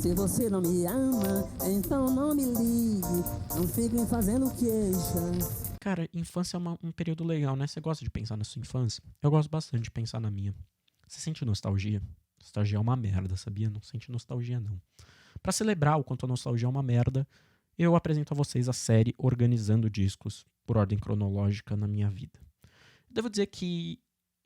Se você não me ama, então não me ligue. Não fique me fazendo queixa. Cara, infância é um período legal, né? Você gosta de pensar na sua infância? Eu gosto bastante de pensar na minha. Você sente nostalgia? Nostalgia é uma merda, sabia? Não sente nostalgia, não. Pra celebrar o quanto a nostalgia é uma merda, eu apresento a vocês a série Organizando Discos, por ordem cronológica na minha vida. Devo dizer que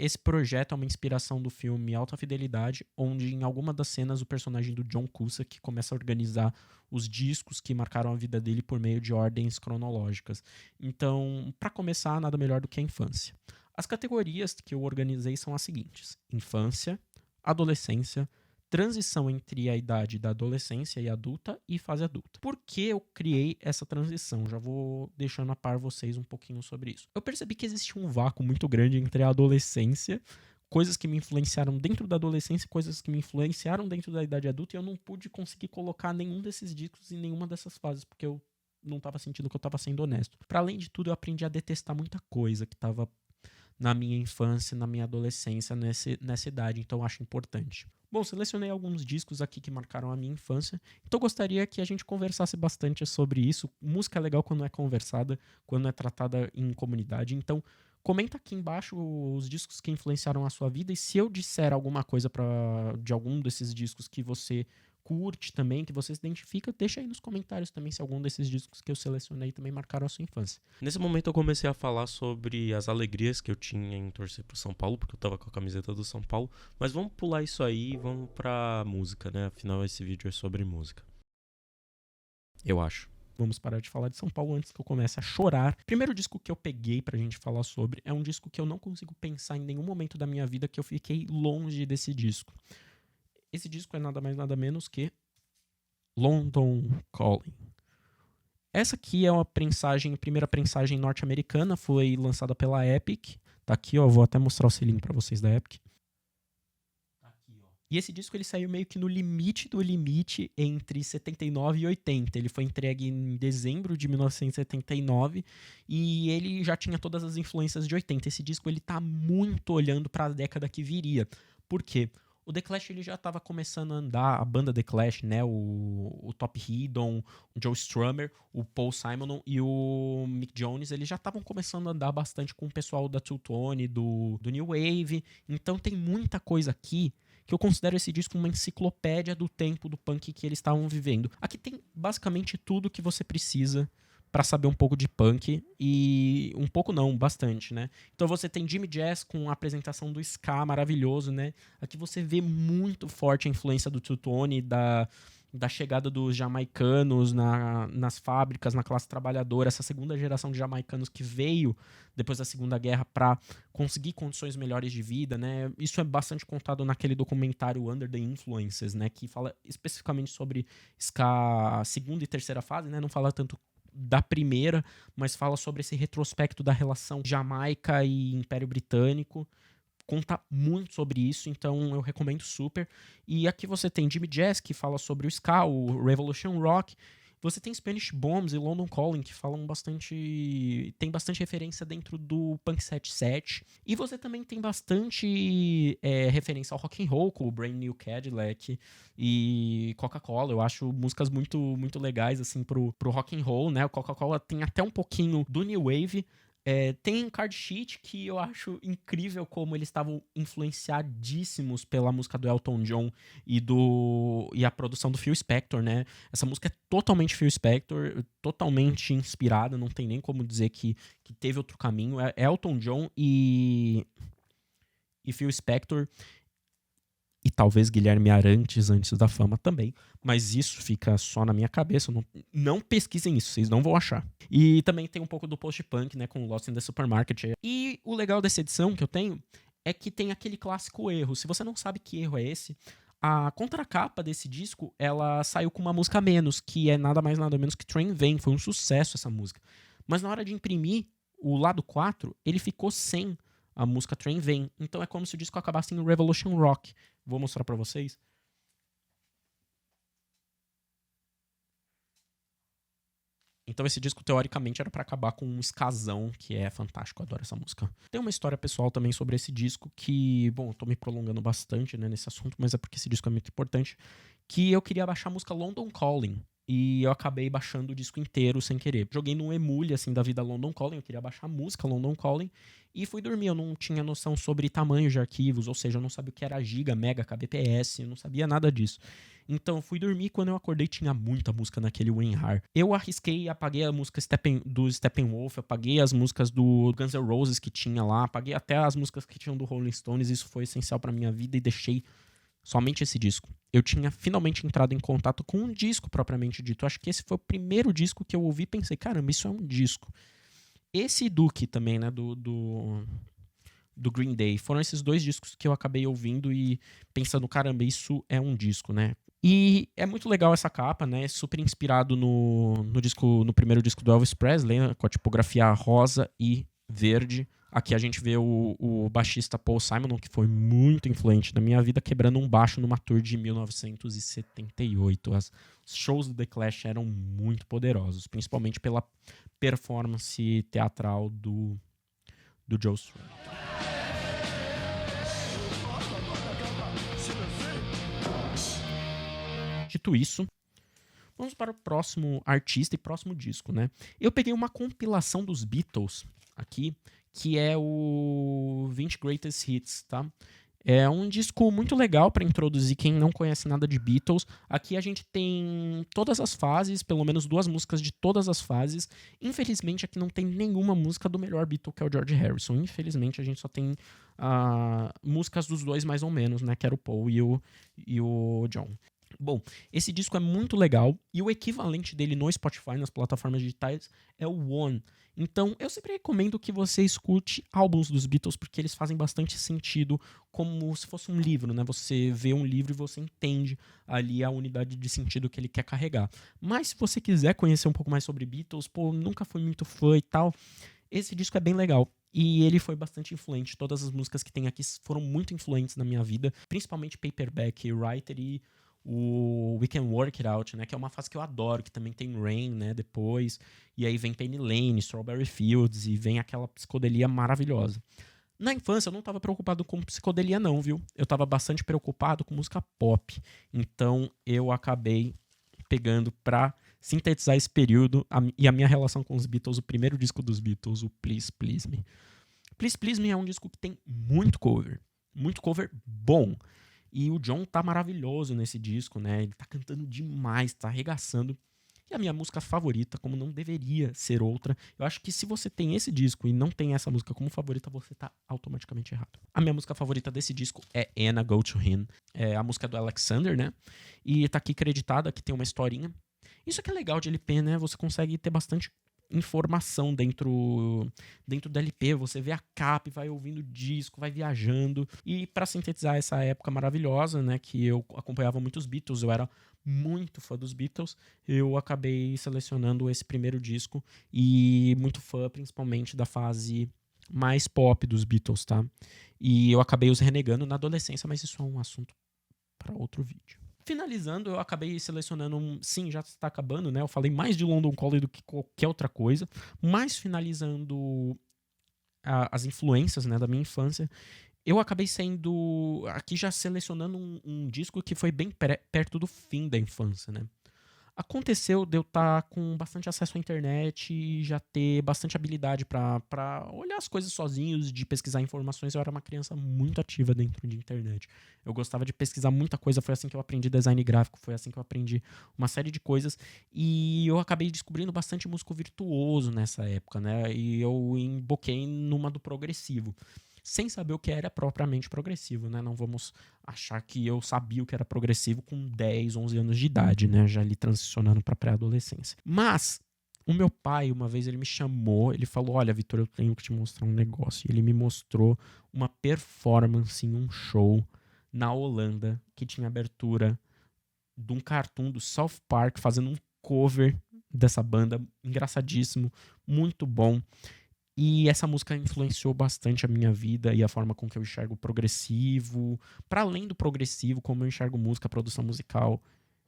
esse projeto é uma inspiração do filme Alta Fidelidade, onde em alguma das cenas o personagem do John Cusack começa a organizar os discos que marcaram a vida dele por meio de ordens cronológicas. Então, para começar, nada melhor do que a infância. As categorias que eu organizei são as seguintes: infância, adolescência, transição entre a idade da adolescência e adulta e fase adulta. Por que eu criei essa transição? Já vou deixando a par vocês um pouquinho sobre isso. Eu percebi que existia um vácuo muito grande entre a adolescência, coisas que me influenciaram dentro da adolescência, coisas que me influenciaram dentro da idade adulta, e eu não pude conseguir colocar nenhum desses discos em nenhuma dessas fases, porque eu não estava sentindo que eu estava sendo honesto. Para além de tudo, eu aprendi a detestar muita coisa que estava na minha infância, na minha adolescência, nessa idade, então eu acho importante. Bom, selecionei alguns discos aqui que marcaram a minha infância, então eu gostaria que a gente conversasse bastante sobre isso. Música é legal quando é conversada, quando é tratada em comunidade, então comenta aqui embaixo os discos que influenciaram a sua vida, e se eu disser alguma coisa de algum desses discos que você curte também, que você se identifica, deixa aí nos comentários também se algum desses discos que eu selecionei também marcaram a sua infância. Nesse momento eu comecei a falar sobre as alegrias que eu tinha em torcer pro São Paulo, porque eu tava com a camiseta do São Paulo, mas vamos pular isso aí e vamos pra música, né? Afinal esse vídeo é sobre música. Eu acho. Vamos parar de falar de São Paulo antes que eu comece a chorar. Primeiro disco que eu peguei pra gente falar sobre é um disco que eu não consigo pensar em nenhum momento da minha vida que eu fiquei longe desse disco. Esse disco é nada mais nada menos que London Calling. Essa aqui é uma primeira prensagem norte-americana, foi lançada pela Epic. Tá aqui, ó, vou até mostrar o selinho pra vocês da Epic. E esse disco ele saiu meio que no limite do limite entre 79 e 80. Ele foi entregue em dezembro de 1979 e ele já tinha todas as influências de 80. Esse disco ele tá muito olhando para a década que viria. Por quê? O The Clash ele já estava começando a andar, a banda The Clash, né? O Top Hidden, o Joe Strummer, o Paul Simon e o Mick Jones, eles já estavam começando a andar bastante com o pessoal da Two Tone, do New Wave. Então tem muita coisa aqui que eu considero esse disco uma enciclopédia do tempo do punk que eles estavam vivendo. Aqui tem basicamente tudo que você precisa para saber um pouco de punk, e um pouco não, bastante, né? Então você tem Jimmy Jazz com a apresentação do ska maravilhoso, né? Aqui você vê muito forte a influência do Two Tone, da chegada dos jamaicanos nas fábricas, na classe trabalhadora, essa segunda geração de jamaicanos que veio depois da Segunda Guerra para conseguir condições melhores de vida, né? Isso é bastante contado naquele documentário Under the Influences, né? Que fala especificamente sobre ska segunda e terceira fase, né? Não fala tanto da primeira, mas fala sobre esse retrospecto da relação Jamaica e Império Britânico. Conta muito sobre isso, então eu recomendo super. E aqui você tem Jimmy Jazz, que fala sobre o ska, o Revolution Rock. Você tem Spanish Bombs e London Calling, que falam bastante. Tem bastante referência dentro do Punk 77. E você também tem bastante referência ao rock and roll, com o Brand New Cadillac e Coca-Cola. Eu acho músicas muito, muito legais, assim, pro rock and roll, né? O Coca-Cola tem até um pouquinho do New Wave. Tem Card Sheet, que eu acho incrível como eles estavam influenciadíssimos pela música do Elton John e a produção do Phil Spector, né? Essa música é totalmente Phil Spector, totalmente inspirada, não tem nem como dizer que teve outro caminho. É Elton John e Phil Spector, e talvez Guilherme Arantes antes da fama também, mas isso fica só na minha cabeça, não pesquisem isso, vocês não vão achar. E também tem um pouco do post-punk, né, com Lost in the Supermarket. E o legal dessa edição que eu tenho é que tem aquele clássico erro. Se você não sabe que erro é esse, a contracapa desse disco, ela saiu com uma música a menos, que é nada mais nada menos que Train Vem. Foi um sucesso essa música. Mas na hora de imprimir o lado 4, ele ficou sem a música Train Vem. Então é como se o disco acabasse em Revolution Rock. Vou mostrar pra vocês. Então esse disco, teoricamente, era pra acabar com um skazão, que é fantástico, eu adoro essa música. Tem uma história pessoal também sobre esse disco que, bom, eu tô me prolongando bastante, né, nesse assunto, mas é porque esse disco é muito importante, que eu queria baixar a música London Calling, e eu acabei baixando o disco inteiro sem querer. Joguei num emule, assim, da vida London Calling, eu queria baixar a música London Calling, e fui dormir. Eu não tinha noção sobre tamanho de arquivos, ou seja, eu não sabia o que era giga, mega, kbps, eu não sabia nada disso. Então eu fui dormir e quando eu acordei tinha muita música naquele WinRAR. Eu arrisquei e apaguei a música do Steppenwolf, apaguei as músicas do Guns N' Roses que tinha lá, apaguei até as músicas que tinham do Rolling Stones, isso foi essencial pra minha vida e deixei somente esse disco. Eu tinha finalmente entrado em contato com um disco propriamente dito. Eu acho que esse foi o primeiro disco que eu ouvi e pensei, caramba, isso é um disco. Esse Duke também, né, do Green Day, foram esses dois discos que eu acabei ouvindo e pensando, caramba, isso é um disco, né? E é muito legal essa capa, né? Super inspirado no primeiro disco do Elvis Presley, né? Com a tipografia rosa e verde. Aqui a gente vê o baixista Paul Simon, que foi muito influente na minha vida, quebrando um baixo numa tour de 1978. Os shows do The Clash eram muito poderosos, principalmente pela performance teatral do Joe Strummer. Dito isso, vamos para o próximo artista e próximo disco, né? Eu peguei uma compilação dos Beatles aqui, que é o 20 Greatest Hits, tá? É um disco muito legal para introduzir quem não conhece nada de Beatles. Aqui a gente tem todas as fases, pelo menos 2 músicas de todas as fases. Infelizmente aqui não tem nenhuma música do melhor Beatle, que é o George Harrison. Infelizmente a gente só tem músicas dos dois mais ou menos, né? Que era o Paul e o John. Bom, esse disco é muito legal e o equivalente dele no Spotify, nas plataformas digitais, é o One. Então, eu sempre recomendo que você escute álbuns dos Beatles porque eles fazem bastante sentido, como se fosse um livro, né? Você vê um livro e você entende ali a unidade de sentido que ele quer carregar. Mas se você quiser conhecer um pouco mais sobre Beatles, pô, nunca fui muito fã e tal, esse disco é bem legal. E ele foi bastante influente. Todas as músicas que tem aqui foram muito influentes na minha vida, principalmente Paperback Writer e o We Can Work It Out, né, que é uma fase que eu adoro, que também tem Rain, né, depois, e aí vem Penny Lane, Strawberry Fields, e vem aquela psicodelia maravilhosa. Na infância eu não estava preocupado com psicodelia não, viu? Eu estava bastante preocupado com música pop, então eu acabei pegando pra sintetizar esse período e a minha relação com os Beatles, o primeiro disco dos Beatles, o Please Please Me. Please Please Me é um disco que tem muito cover bom. E o John tá maravilhoso nesse disco, né? Ele tá cantando demais, tá arregaçando. E a minha música favorita, como não deveria ser outra, eu acho que se você tem esse disco e não tem essa música como favorita, você tá automaticamente errado. A minha música favorita desse disco é Anna Go To Him. É a música do Alexander, né? E tá aqui creditada, que tem uma historinha. Isso que é legal de LP, né? Você consegue ter bastante informação dentro do LP, você vê a capa e vai ouvindo o disco, vai viajando. E para sintetizar essa época maravilhosa, né, que eu acompanhava muitos Beatles, eu era muito fã dos Beatles, eu acabei selecionando esse primeiro disco e muito fã principalmente da fase mais pop dos Beatles, tá? E eu acabei os renegando na adolescência, mas isso é um assunto para outro vídeo. Finalizando, eu acabei selecionando sim, já está acabando, né? Eu falei mais de London Calling do que qualquer outra coisa, mas finalizando as influências, né, da minha infância, eu acabei sendo aqui já selecionando um disco que foi bem perto do fim da infância, né? Aconteceu de eu estar com bastante acesso à internet e já ter bastante habilidade para olhar as coisas sozinhos, de pesquisar informações. Eu era uma criança muito ativa dentro de internet. Eu gostava de pesquisar muita coisa, foi assim que eu aprendi design gráfico, foi assim que eu aprendi uma série de coisas. E eu acabei descobrindo bastante músico virtuoso nessa época, né? E eu emboquei numa do progressivo, sem saber o que era propriamente progressivo, né? Não vamos achar que eu sabia o que era progressivo com 10, 11 anos de idade, né? Já ali transicionando para pré-adolescência. Mas o meu pai, uma vez ele me chamou, ele falou, olha, Vitor, eu tenho que te mostrar um negócio. E ele me mostrou uma performance em um show na Holanda, que tinha abertura de um cartoon do South Park, fazendo um cover dessa banda, engraçadíssimo, muito bom. E essa música influenciou bastante a minha vida e a forma com que eu enxergo o progressivo. Para além do progressivo, como eu enxergo música, produção musical,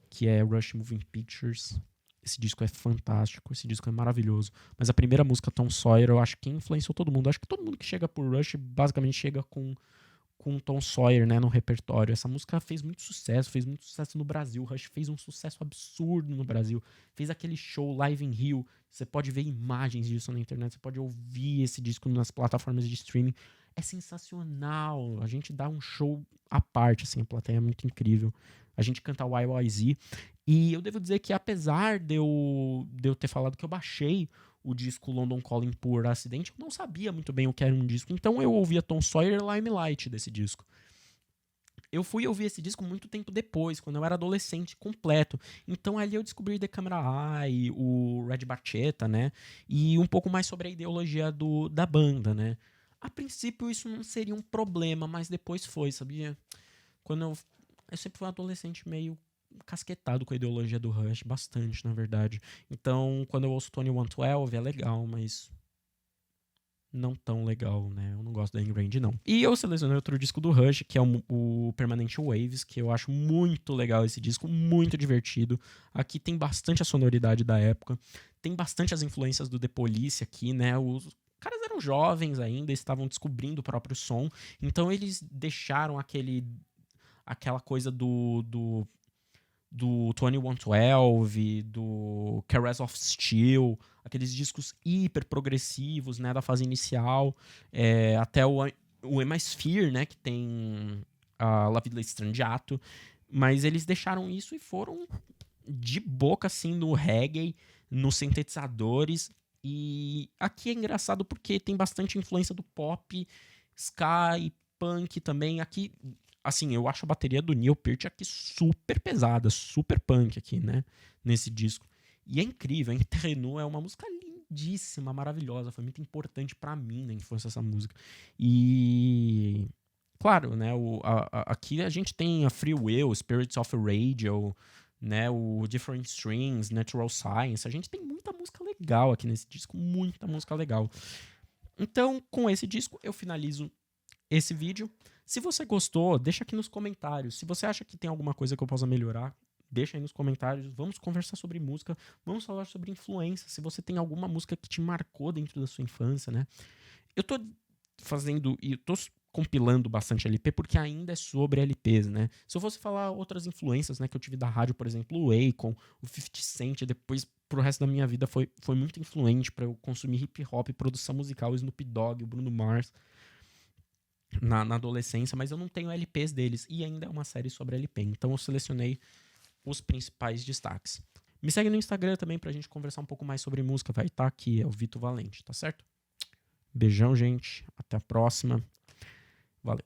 que é Rush Moving Pictures. Esse disco é fantástico, esse disco é maravilhoso. Mas a primeira música, Tom Sawyer, eu acho que influenciou todo mundo. Eu acho que todo mundo que chega por Rush basicamente chega com Tom Sawyer, né, no repertório. Essa música fez muito sucesso no Brasil. Rush fez um sucesso absurdo no Brasil. Fez aquele show Live in Rio. Você pode ver imagens disso na internet, você pode ouvir esse disco nas plataformas de streaming. É sensacional. A gente dá um show à parte, assim, a plateia é muito incrível. A gente canta YYZ. E eu devo dizer que apesar de eu ter falado que eu baixei o disco London Calling por acidente, eu não sabia muito bem o que era um disco. Então eu ouvia Tom Sawyer e Limelight desse disco. Eu fui ouvir esse disco muito tempo depois, quando eu era adolescente completo. Então ali eu descobri The Camera Eye, o Red Barchetta, né? E um pouco mais sobre a ideologia da banda, né? A princípio isso não seria um problema, mas depois foi, sabia? Quando eu sempre fui um adolescente meio casquetado com a ideologia do Rush, bastante, na verdade. Então, quando eu ouço Tony 112, é legal, mas não tão legal, né? Eu não gosto da In-Range, não. E eu selecionei outro disco do Rush, que é o Permanent Waves, que eu acho muito legal esse disco, muito divertido. Aqui tem bastante a sonoridade da época, tem bastante as influências do The Police aqui, né? Os caras eram jovens ainda, estavam descobrindo o próprio som, então eles deixaram aquela coisa do 2112, do Caress of Steel, aqueles discos hiper progressivos, né, da fase inicial, até o Hemisphere, né, que tem a La Vida Strangiato, mas eles deixaram isso e foram de boca, assim, no reggae, nos sintetizadores, e aqui é engraçado porque tem bastante influência do pop, ska e punk também. Aqui, assim, eu acho a bateria do Neil Peart aqui super pesada, super punk aqui, né? Nesse disco. E é incrível, Entre-Nous é uma música lindíssima, maravilhosa. Foi muito importante pra mim na infância essa música. E... claro, né? Aqui a gente tem a Free Will, Spirits of Radio, né? O Different Strings, Natural Science. A gente tem muita música legal aqui nesse disco, muita música legal. Então, com esse disco, eu finalizo esse vídeo. Se você gostou, deixa aqui nos comentários. Se você acha que tem alguma coisa que eu possa melhorar, deixa aí nos comentários. Vamos conversar sobre música, vamos falar sobre influência. Se você tem alguma música que te marcou dentro da sua infância, né? Eu tô compilando bastante LP porque ainda é sobre LPs, né? Se eu fosse falar outras influências, né, que eu tive da rádio, por exemplo, o Akon, o 50 Cent, depois pro resto da minha vida foi muito influente para eu consumir hip hop, produção musical, o Snoop Dogg, o Bruno Mars, na adolescência, mas eu não tenho LPs deles e ainda é uma série sobre LP, então eu selecionei os principais destaques. Me segue no Instagram também pra gente conversar um pouco mais sobre música, vai estar aqui, é o Vitor Valente, tá certo? Beijão, gente, até a próxima. Valeu.